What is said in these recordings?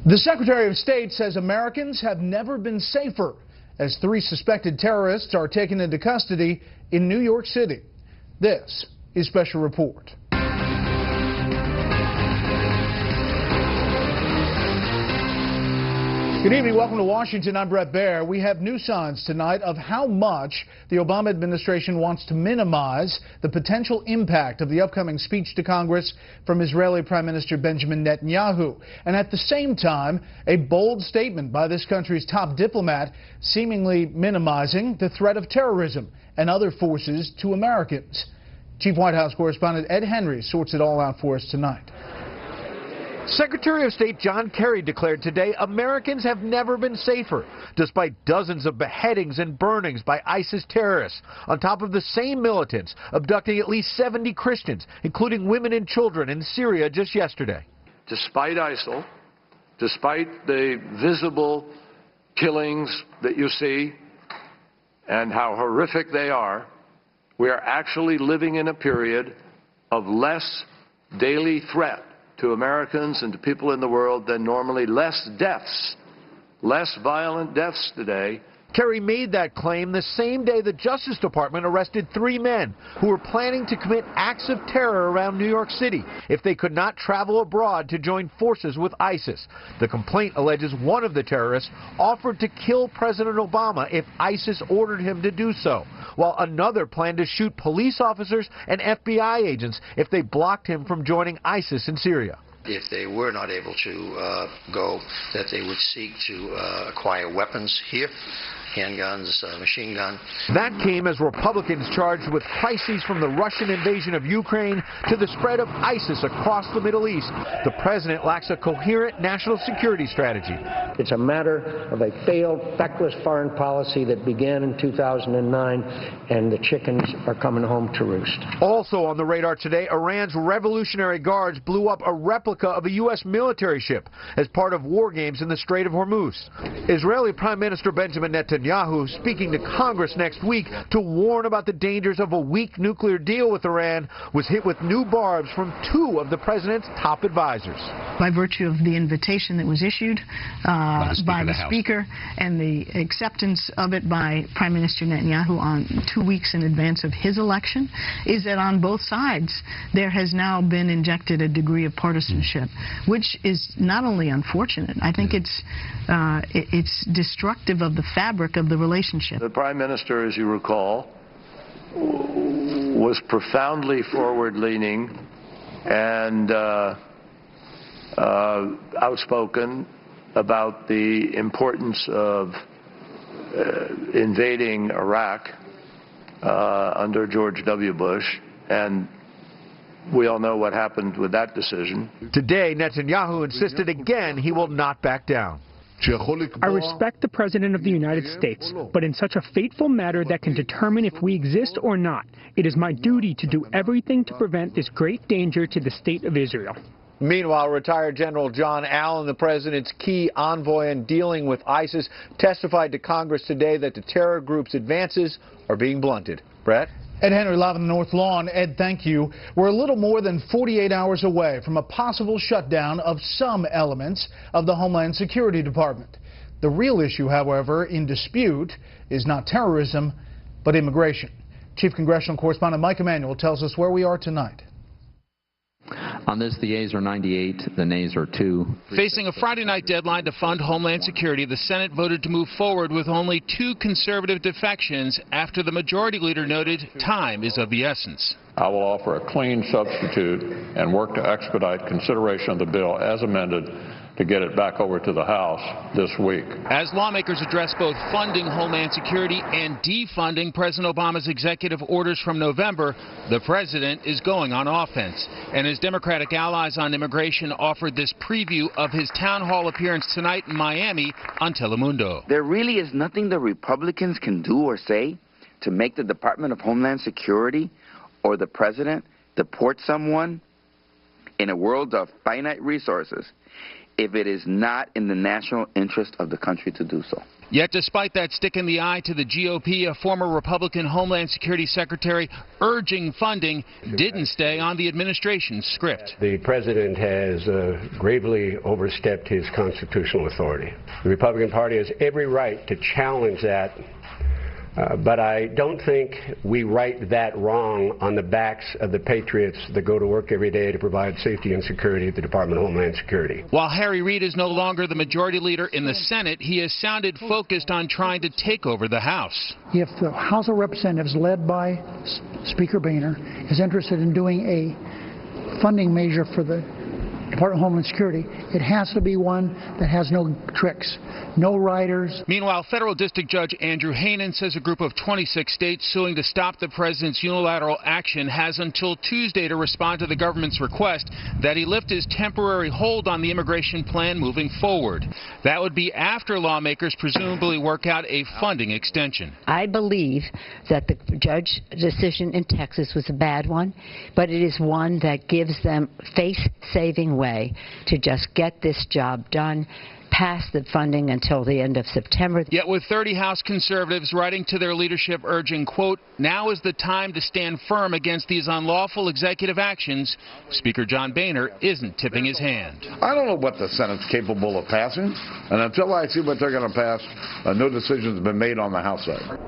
The Secretary of State says Americans have never been safer as 3 suspected terrorists are taken into custody in New York City. This is Special Report. Good evening. Welcome to Washington. I'm Brett Baer. We have new signs tonight of how much the Obama administration wants to minimize the potential impact of the upcoming speech to Congress from Israeli Prime Minister Benjamin Netanyahu. And at the same time, a bold statement by this country's top diplomat seemingly minimizing the threat of terrorism and other forces to Americans. Chief White House correspondent Ed Henry sorts it all out for us tonight. Secretary of State John Kerry declared today Americans have never been safer, despite dozens of beheadings and burnings by ISIS terrorists, on top of the same militants abducting at least 70 Christians, including women and children, in Syria just yesterday. Despite ISIL, despite the visible killings that you see and how horrific they are, we are actually living in a period of less daily threat to Americans and to people in the world than normally, less deaths, less violent deaths today. Kerry made that claim the same day the Justice Department arrested 3 men who were planning to commit acts of terror around New York City if they could not travel abroad to join forces with ISIS. The complaint alleges one of the terrorists offered to kill President Obama if ISIS ordered him to do so, while another planned to shoot police officers and FBI agents if they blocked him from joining ISIS in Syria. If they were not able to go, that they would seek to acquire weapons here, handguns, machine gun. That came as Republicans charged with crises from the Russian invasion of Ukraine to the spread of ISIS across the Middle East. The president lacks a coherent national security strategy. It's a matter of a failed, feckless foreign policy that began in 2009, and the chickens are coming home to roost. Also on the radar today, Iran's Revolutionary Guards blew up a replica of a U.S. military ship as part of war games in the Strait of Hormuz. Israeli Prime Minister Benjamin Netanyahu speaking to Congress next week to warn about the dangers of a weak nuclear deal with Iran was hit with new barbs from 2 of the president's top advisors. By virtue of the invitation that was issued by the Speaker and the acceptance of it by Prime Minister Netanyahu on 2 weeks in advance of his election, is that on both sides there has now been injected a degree of partisanship, which is not only unfortunate, I think it's destructive of the fabric of the relationship. The Prime Minister, as you recall, was profoundly forward-leaning and outspoken about the importance of invading Iraq under George W. Bush, and we all know what happened with that decision. Today, Netanyahu insisted again he will not back down. I respect the President of the United States, but in such a fateful matter that can determine if we exist or not, it is my duty to do everything to prevent this great danger to the state of Israel. Meanwhile, retired General John Allen, the president's key envoy in dealing with ISIS, testified to Congress today that the terror group's advances are being blunted. Brett? Ed Henry live on the North Lawn. Ed, thank you. We're a little more than 48 hours away from a possible shutdown of some elements of the Homeland Security Department. The real issue, however, in dispute is not terrorism, but immigration. Chief Congressional Correspondent Mike Emanuel tells us where we are tonight. On this, the yeas are 98, the nays are 2. Facing a Friday night deadline to fund Homeland Security, the Senate voted to move forward with only 2 conservative defections after the majority leader noted time is of the essence. I will offer a clean substitute and work to expedite consideration of the bill as amended to get it back over to the House this week. As lawmakers address both funding Homeland Security and defunding President Obama's executive orders from November, the president is going on offense. And his Democratic allies on immigration offered this preview of his town hall appearance tonight in Miami on Telemundo. There really is nothing the Republicans can do or say to make the Department of Homeland Security or the president deport someone in a world of finite resources if it is not in the national interest of the country to do so. Yet despite that stick in the eye to the GOP, a former Republican Homeland Security Secretary urging funding didn't stay on the administration's script. The president has gravely overstepped his constitutional authority. The Republican Party has every right to challenge that. But I don't think we right that wrong on the backs of the patriots that go to work every day to provide safety and security at the Department of Homeland Security. While Harry Reid is no longer the majority leader in the Senate, he has sounded focused on trying to take over the House. If the House of Representatives, led by Speaker Boehner, is interested in doing a funding measure for the Department of Homeland Security, it has to be one that has no tricks, no riders. Meanwhile, federal district judge Andrew Hanen says a group of 26 states suing to stop the president's unilateral action has until Tuesday to respond to the government's request that he lift his temporary hold on the immigration plan moving forward. That would be after lawmakers presumably work out a funding extension. I believe that the judge's decision in Texas was a bad one, but it is one that gives them face-saving way to just get this job done, pass the funding until the end of September. Yet with 30 House conservatives writing to their leadership urging, quote, now is the time to stand firm against these unlawful executive actions, Speaker John Boehner isn't tipping his hand. I don't know what the Senate's capable of passing, and until I see what they're going to pass, no decisions have been made on the House side.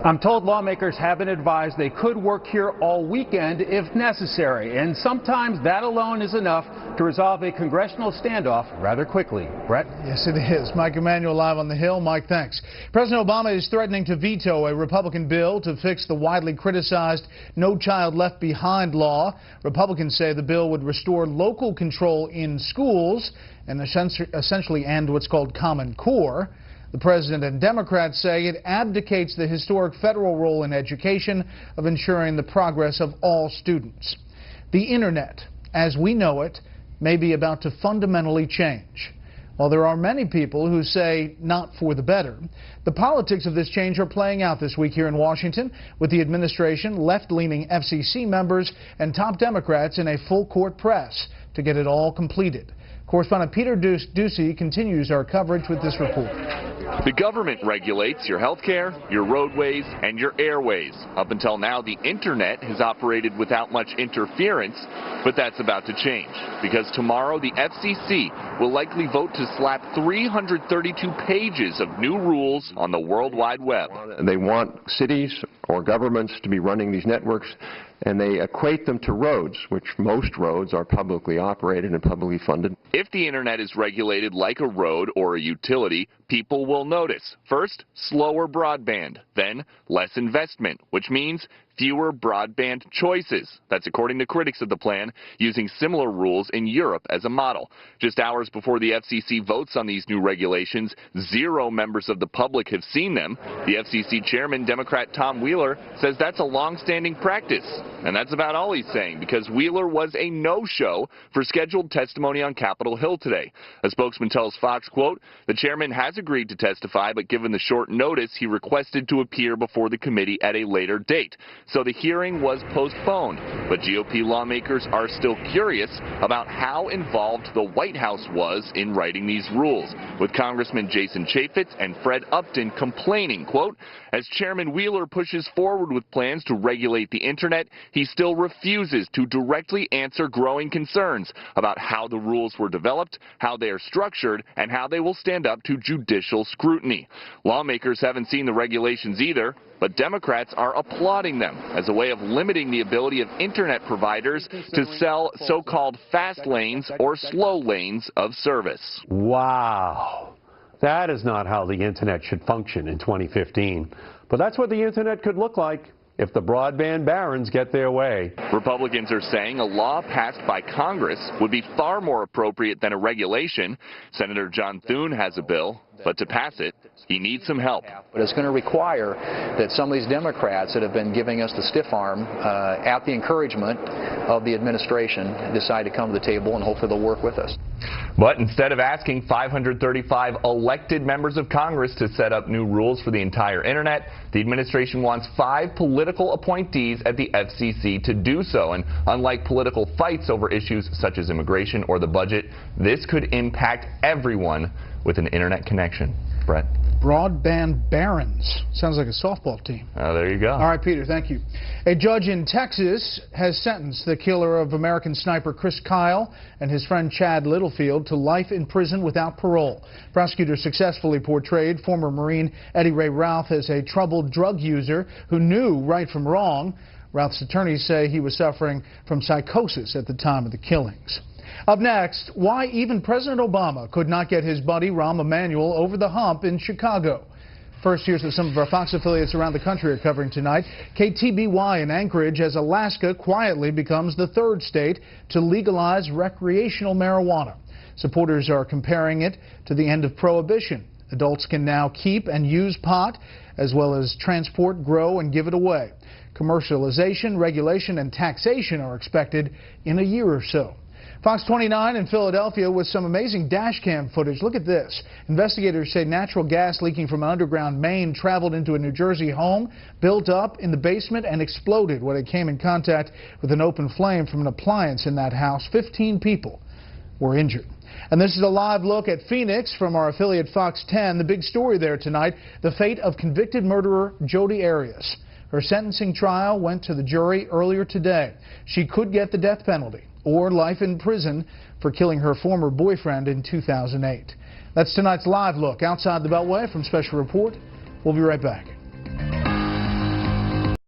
I'm told lawmakers have been advised they could work here all weekend if necessary, and sometimes that alone is enough to resolve a congressional standoff rather quickly. Brett? Yes, it is. Mike Emanuel live on the Hill. Mike, thanks. President Obama is threatening to veto a Republican bill to fix the widely criticized No Child Left Behind law. Republicans say the bill would restore local control in schools and essentially end what's called Common Core. The president and Democrats say it abdicates the historic federal role in education of ensuring the progress of all students. The internet, as we know it, may be about to fundamentally change. While there are many people who say not for the better, the politics of this change are playing out this week here in Washington, with the administration, left-leaning FCC members, and top Democrats in a full-court press to get it all completed. Correspondent Peter Ducey continues our coverage with this report. The government regulates your health care, your roadways, and your airways. Up until now, the internet has operated without much interference, but that's about to change, because tomorrow the FCC will likely vote to slap 332 pages of new rules on the World Wide Web. They want cities or governments to be running these networks, and they equate them to roads, which most roads are publicly operated and publicly funded. If the internet is regulated like a road or a utility, people will notice. First, slower broadband, then less investment, which means fewer broadband choices. That's according to critics of the plan, using similar rules in Europe as a model. Just hours before the FCC votes on these new regulations, 0 members of the public have seen them. The FCC chairman, Democrat Tom Wheeler, says that's a long-standing practice. And that's about all he's saying, because Wheeler was a no-show for scheduled testimony on Capitol Hill today. A spokesman tells Fox, quote, the chairman has agreed to testify, but given the short notice, he requested to appear before the committee at a later date. So the hearing was postponed, but GOP lawmakers are still curious about how involved the White House was in writing these rules, with Congressman Jason Chaffetz and Fred Upton complaining, quote, as Chairman Wheeler pushes forward with plans to regulate the internet, he still refuses to directly answer growing concerns about how the rules were developed, how they are structured, and how they will stand up to judicial scrutiny. Lawmakers haven't seen the regulations either, but Democrats are applauding them as a way of limiting the ability of internet providers to sell so-called fast lanes or slow lanes of service. Wow. That is not how the internet should function in 2015. But that's what the internet could look like if the broadband barons get their way. Republicans are saying a law passed by Congress would be far more appropriate than a regulation. Senator John Thune has a bill, but to pass it, he needs some help. But it's going to require that some of these Democrats that have been giving us the stiff arm at the encouragement of the administration decide to come to the table, and hopefully they'll work with us. But instead of asking 535 elected members of Congress to set up new rules for the entire internet, the administration wants 5 political appointees at the FCC to do so. And unlike political fights over issues such as immigration or the budget, this could impact everyone with an internet connection. Brett. Broadband Barons. Sounds like a softball team. There you go. All right, Peter, thank you. A judge in Texas has sentenced the killer of American sniper Chris Kyle and his friend Chad Littlefield to life in prison without parole. Prosecutors successfully portrayed former Marine Eddie Ray Ralph as a troubled drug user who knew right from wrong. Ralph's attorneys say he was suffering from psychosis at the time of the killings. Up next, why even President Obama could not get his buddy Rahm Emanuel over the hump in Chicago. First, here's what some of our Fox affiliates around the country are covering tonight. KTBY in Anchorage as Alaska quietly becomes the third state to legalize recreational marijuana. Supporters are comparing it to the end of Prohibition. Adults can now keep and use pot, as well as transport, grow, and give it away. Commercialization, regulation, and taxation are expected in a year or so. Fox 29 in Philadelphia with some amazing dash cam footage. Look at this. Investigators say natural gas leaking from an underground main traveled into a New Jersey home, built up in the basement, and exploded when it came in contact with an open flame from an appliance in that house. 15 people were injured. And this is a live look at Phoenix from our affiliate Fox 10. The big story there tonight, the fate of convicted murderer Jodi Arias. Her sentencing trial went to the jury earlier today. She could get the death penalty or life in prison for killing her former boyfriend in 2008. That's tonight's live look outside the Beltway from Special Report. We'll be right back.